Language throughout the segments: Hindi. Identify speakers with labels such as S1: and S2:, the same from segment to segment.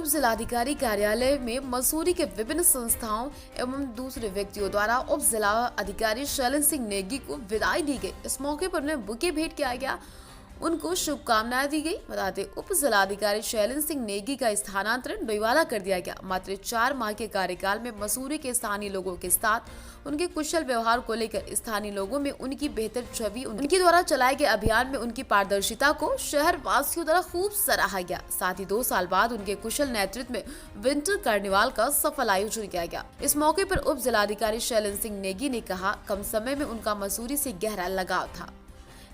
S1: उप जिलाधिकारी कार्यालय में मसूरी के विभिन्न संस्थाओं एवं दूसरे व्यक्तियों द्वारा उप जिला अधिकारी शैलन सिंह नेगी को विदाई दी गई। इस मौके पर उन्हें बुके भेंट किया गया, उनको शुभकामनाएं दी गई। बताते उप जिलाधिकारी शैलन सिंह नेगी का स्थानांतरण डोईवाला कर दिया गया। मात्र 4 माह के कार्यकाल में मसूरी के स्थानीय लोगों के साथ उनके कुशल व्यवहार को लेकर स्थानीय लोगों में उनकी बेहतर छवि, उनके द्वारा चलाए गए अभियान में उनकी पारदर्शिता को शहर वासियों द्वारा खूब सराहा गया। साथ ही 2 साल बाद उनके कुशल नेतृत्व में विंटर कार्निवाल का सफल आयोजन किया गया। इस मौके पर उप जिलाधिकारी शैलन सिंह नेगी ने कहा, कम समय में उनका मसूरी से गहरा लगाव था।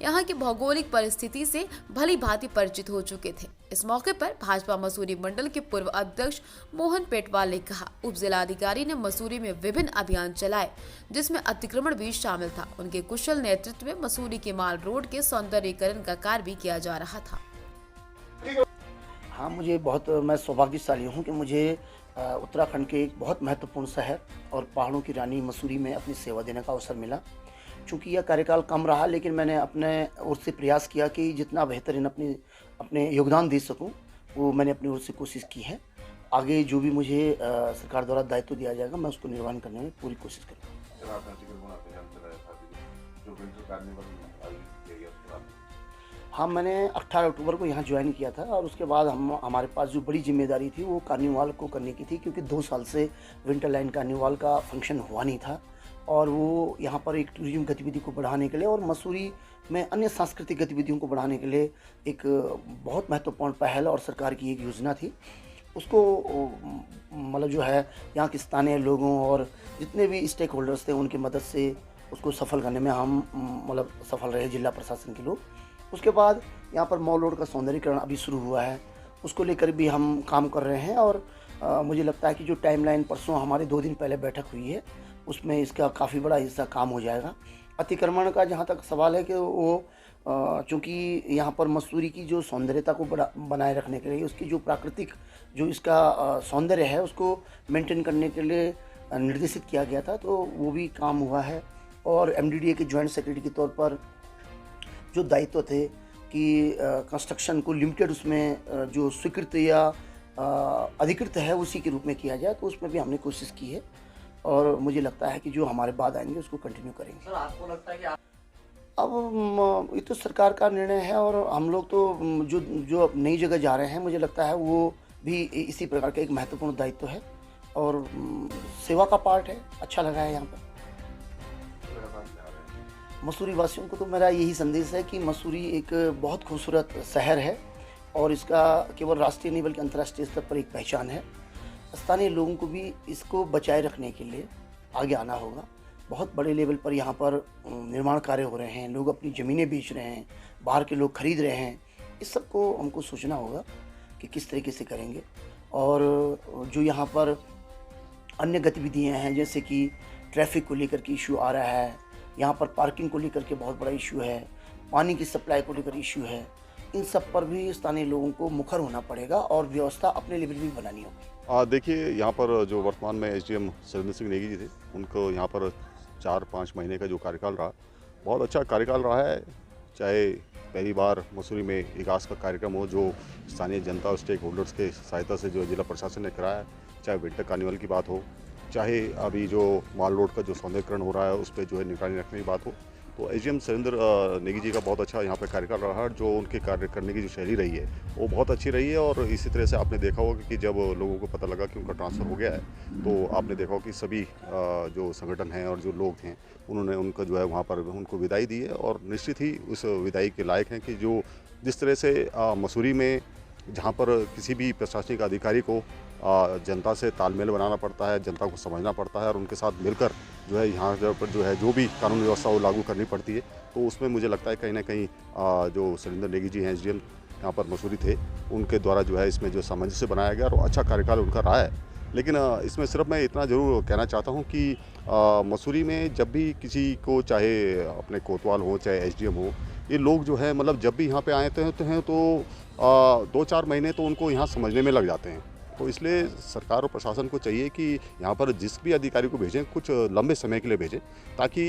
S1: यहाँ की भौगोलिक परिस्थिति से भली भांति परिचित हो चुके थे। इस मौके पर भाजपा मसूरी मंडल के पूर्व अध्यक्ष मोहन पेटवाल ने कहा, उप जिलाधिकारी ने मसूरी में विभिन्न अभियान चलाए, जिसमें अतिक्रमण भी शामिल था। उनके कुशल नेतृत्व में मसूरी के माल रोड के सौंदर्यीकरण का कार्य भी किया जा रहा था।
S2: हाँ, मैं सौभाग्यशाली हूँ कि मुझे उत्तराखंड के एक बहुत महत्वपूर्ण शहर और पहाड़ों की रानी मसूरी में अपनी सेवा देने का अवसर मिला। चूँकि यह कार्यकाल कम रहा, लेकिन मैंने अपने ओर से प्रयास किया कि जितना बेहतरीन अपने योगदान दे सकूं, वो मैंने अपनी ओर से कोशिश की है। आगे जो भी मुझे सरकार द्वारा दायित्व दिया जाएगा, मैं उसको निर्वहन करने में पूरी कोशिश करूँगा। हाँ, मैंने 18 अक्टूबर को यहाँ ज्वाइन किया था और उसके बाद हमारे पास जो बड़ी जिम्मेदारी थी वो कार्निवाल को करने की थी, क्योंकि 2 साल से विंटरलैंड कार्निवाल का फंक्शन हुआ नहीं था और वो यहाँ पर एक टूरिज्म गतिविधि को बढ़ाने के लिए और मसूरी में अन्य सांस्कृतिक गतिविधियों को बढ़ाने के लिए एक बहुत महत्वपूर्ण पहल और सरकार की एक योजना थी। उसको मतलब जो है यहाँ के स्थानीय लोगों और जितने भी स्टेक होल्डर्स थे, उनकी मदद से उसको सफल करने में हम मतलब सफल रहे, जिला प्रशासन के लोग। उसके बाद यहाँ पर मॉल रोड का सौंदर्यीकरण अभी शुरू हुआ है, उसको लेकर भी हम काम कर रहे हैं और मुझे लगता है कि जो टाइमलाइन परसों हमारे 2 दिन पहले बैठक हुई है, उसमें इसका काफ़ी बड़ा हिस्सा काम हो जाएगा। अतिक्रमण का जहाँ तक सवाल है कि वो चूँकि यहाँ पर मसूरी की जो सौंदर्यता को बनाए रखने के लिए, उसकी जो प्राकृतिक जो इसका सौंदर्य है, उसको मेंटेन करने के लिए निर्देशित किया गया था, तो वो भी काम हुआ है। और MDDA के जॉइंट सेक्रेटरी के तौर पर जो दायित्व थे कि कंस्ट्रक्शन को लिमिटेड उसमें जो स्वीकृत या अधिकृत है उसी के रूप में किया जाए, तो उसमें भी हमने कोशिश की है और मुझे लगता है कि जो हमारे बाद आएंगे उसको कंटिन्यू करेंगे।
S3: सर, आपको लगता है कि
S2: अब ये तो सरकार का निर्णय है और हम लोग तो जो नई जगह जा रहे हैं, मुझे लगता है वो भी इसी प्रकार का एक महत्वपूर्ण दायित्व है और सेवा का पार्ट है। अच्छा लगा है यहाँ पर। मसूरी वासियों को तो मेरा यही संदेश है कि मसूरी एक बहुत खूबसूरत शहर है और इसका केवल राष्ट्रीय नहीं बल्कि अंतर्राष्ट्रीय स्तर पर एक पहचान है। स्थानीय लोगों को भी इसको बचाए रखने के लिए आगे आना होगा। बहुत बड़े लेवल पर यहाँ पर निर्माण कार्य हो रहे हैं, लोग अपनी ज़मीनें बेच रहे हैं, बाहर के लोग खरीद रहे हैं। इस सब को हमको सोचना होगा कि किस तरीके से करेंगे। और जो यहाँ पर अन्य गतिविधियाँ हैं, जैसे कि ट्रैफिक को लेकर के इशू आ रहा है, यहाँ पर पार्किंग को लेकर के बहुत बड़ा इशू है, पानी की सप्लाई को लेकर इशू है, इन सब पर भी स्थानीय लोगों को मुखर होना पड़ेगा और व्यवस्था अपने लेवल भी बनानी होगी।
S4: देखिए, यहाँ पर जो वर्तमान में SDM शैलेंद्र सिंह नेगी जी थे, उनको यहाँ पर 4-5 महीने का जो कार्यकाल रहा, बहुत अच्छा कार्यकाल रहा है। चाहे पहली बार मसूरी में विकास का कार्यक्रम हो जो स्थानीय जनता और स्टेक होल्डर्स के सहायता से जो जिला प्रशासन ने कराया, चाहे विंटर कार्निवल की बात हो, चाहे अभी जो माल रोड का जो सौंदर्यीकरण हो रहा है उस पर जो है निगरानी रखने की बात हो, तो SDM शैलेंद्र नेगी जी का बहुत अच्छा यहाँ पे कार्यकाल रहा। जो उनके कार्य करने की जो शैली रही है वो बहुत अच्छी रही है। और इसी तरह से आपने देखा होगा कि जब लोगों को पता लगा कि उनका ट्रांसफ़र हो गया है, तो आपने देखा होगा कि सभी जो संगठन हैं और जो लोग हैं, उन्होंने उनका जो है वहाँ पर उनको विदाई दी है। और निश्चित ही उस विदाई के लायक हैं कि जो जिस तरह से मसूरी में जहाँ पर किसी भी प्रशासनिक अधिकारी को जनता से तालमेल बनाना पड़ता है, जनता को समझना पड़ता है और उनके साथ मिलकर जो है यहाँ पर जो है जो भी कानून व्यवस्था वो लागू करनी पड़ती है, तो उसमें मुझे लगता है कहीं ना कहीं जो शैलेंद्र नेगी जी हैं SDM यहाँ पर मसूरी थे, उनके द्वारा जो है इसमें जो सामंजस्य बनाया गया और अच्छा कार्यकाल उनका रहा है। लेकिन इसमें सिर्फ मैं इतना ज़रूर कहना चाहता हूँ कि मसूरी में जब भी किसी को, चाहे अपने कोतवाल हो चाहे SDM हो, ये लोग जो है मतलब जब भी यहाँ पे आते हैं तो 2-4 महीने तो उनको यहाँ समझने में लग जाते हैं। तो इसलिए सरकार और प्रशासन को चाहिए कि यहाँ पर जिस भी अधिकारी को भेजें कुछ लंबे समय के लिए भेजें, ताकि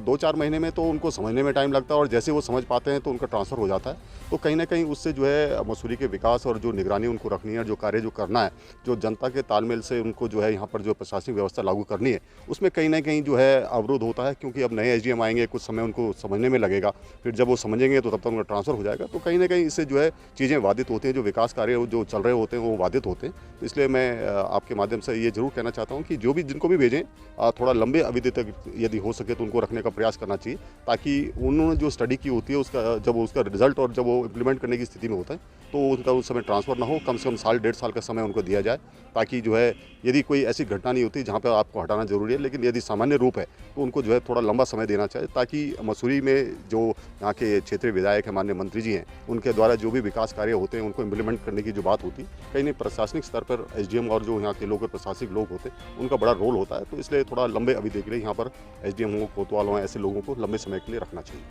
S4: 2-4 महीने में तो उनको समझने में टाइम लगता है और जैसे वो समझ पाते हैं तो उनका ट्रांसफ़र हो जाता है। तो कहीं न कहीं उससे जो है मसूरी के विकास और जो निगरानी उनको रखनी है, जो कार्य जो करना है, जो जनता के तालमेल से उनको जो है यहाँ पर जो प्रशासनिक व्यवस्था लागू करनी है, उसमें कहीं न कहीं जो है अवरोध होता है, क्योंकि अब नए एसडीएम आएँगे, कुछ समय उनको समझने में लगेगा, फिर जब वो समझेंगे तो तब तक उनका ट्रांसफ़र हो जाएगा। तो कहीं न कहीं इससे जो है चीज़ें बाधित होती हैं, जो विकास कार्य जो चल रहे होते हैं वो बाधित होते हैं। तो इसलिए मैं आपके माध्यम से ये ज़रूर कहना चाहता हूँ कि जो भी जिनको भी भेजें थोड़ा लंबे अवधि तक यदि हो सके तो उनको रखने का प्रयास करना चाहिए, ताकि उन्होंने जो स्टडी की होती है उसका जब उसका रिजल्ट और जब वो इम्प्लीमेंट करने की स्थिति में होता है तो उनका उस समय ट्रांसफ़र ना हो, कम से कम साल 1.5 साल का समय उनको दिया जाए, ताकि जो है यदि कोई ऐसी घटना नहीं होती जहाँ पर आपको हटाना ज़रूरी है, लेकिन यदि सामान्य रूप है तो उनको जो है थोड़ा लंबा समय देना चाहिए, ताकि मसूरी में जो यहाँ के क्षेत्रीय विधायक हैं, माननीय मंत्री जी हैं, उनके द्वारा जो भी विकास कार्य होते हैं उनको इम्प्लीमेंट करने की जो बात होती है, कहीं नहीं प्रशासनिक स्तर पर एसडीएम और जो यहाँ के लोग प्रशासनिक लोग होते हैं उनका बड़ा रोल होता है। तो इसलिए थोड़ा लंबे अवधि के लिए यहाँ पर एसडीएम हो, कोतवाल हो, ऐसे लोगों को लंबे समय के लिए रखना चाहिए।